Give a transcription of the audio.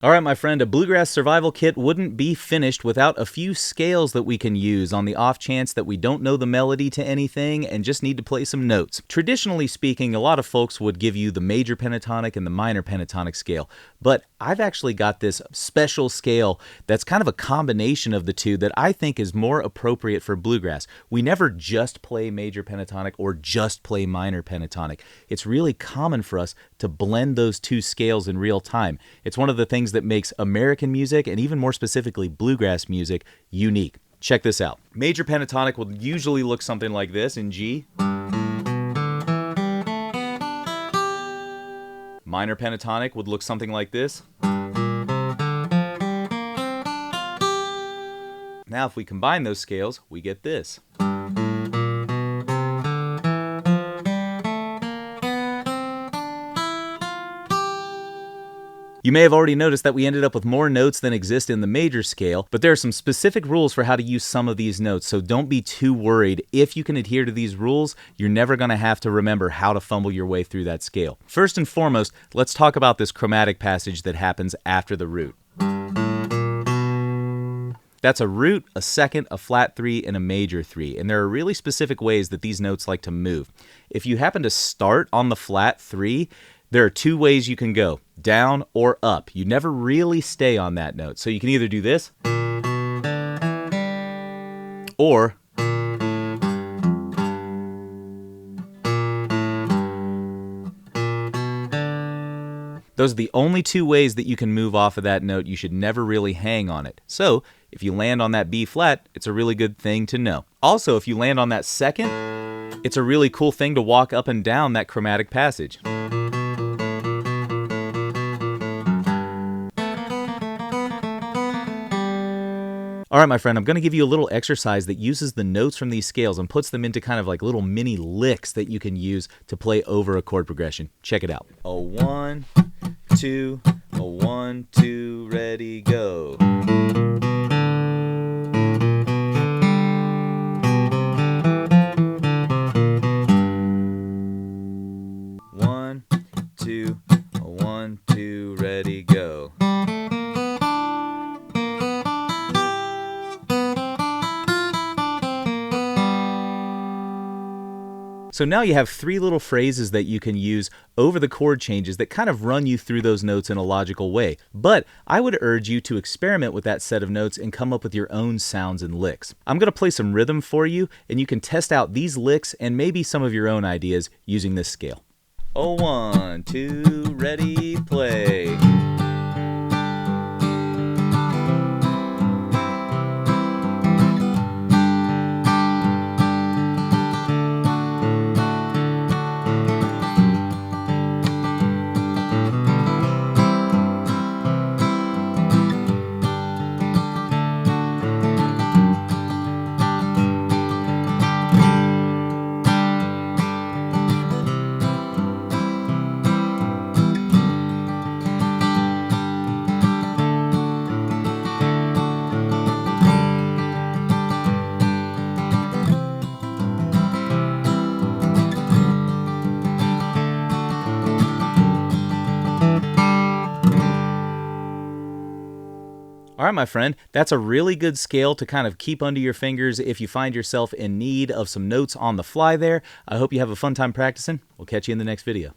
All right, my friend, a bluegrass survival kit wouldn't be finished without a few scales that we can use on the off chance that we don't know the melody to anything and just need to play some notes. Traditionally speaking, a lot of folks would give you the major pentatonic and the minor pentatonic scale, but I've actually got this special scale that's kind of a combination of the two that I think is more appropriate for bluegrass. We never just play major pentatonic or just play minor pentatonic. It's really common for us to blend those two scales in real time. It's one of the things that makes American music, and even more specifically bluegrass music, unique. Check this out. Major pentatonic will usually look something like this in G. Minor pentatonic would look something like this. Now if we combine those scales, we get this. You may have already noticed that we ended up with more notes than exist in the major scale, but there are some specific rules for how to use some of these notes, so don't be too worried. If you can adhere to these rules, you're never going to have to remember how to fumble your way through that scale. First and foremost, let's talk about this chromatic passage that happens after the root. That's a root, a second, a flat 3, and a major 3, and there are really specific ways that these notes like to move. If you happen to start on the flat 3, there are two ways you can go, down or up. You never really stay on that note. So you can either do this, or those are the only two ways that you can move off of that note. You should never really hang on it. So if you land on that B flat, it's a really good thing to know. Also, if you land on that second, it's a really cool thing to walk up and down that chromatic passage. All right, my friend, I'm going to give you a little exercise that uses the notes from these scales and puts them into kind of like little mini licks that you can use to play over a chord progression. Check it out. A 1, 2, a 1, 2, ready, go. One, two, a 1, 2, ready, go. So now you have three little phrases that you can use over the chord changes that kind of run you through those notes in a logical way. But I would urge you to experiment with that set of notes and come up with your own sounds and licks. I'm going to play some rhythm for you, and you can test out these licks and maybe some of your own ideas using this scale. Oh, 1, 2, ready, play. All right, my friend, that's a really good scale to kind of keep under your fingers if you find yourself in need of some notes on the fly there. I hope you have a fun time practicing. We'll catch you in the next video.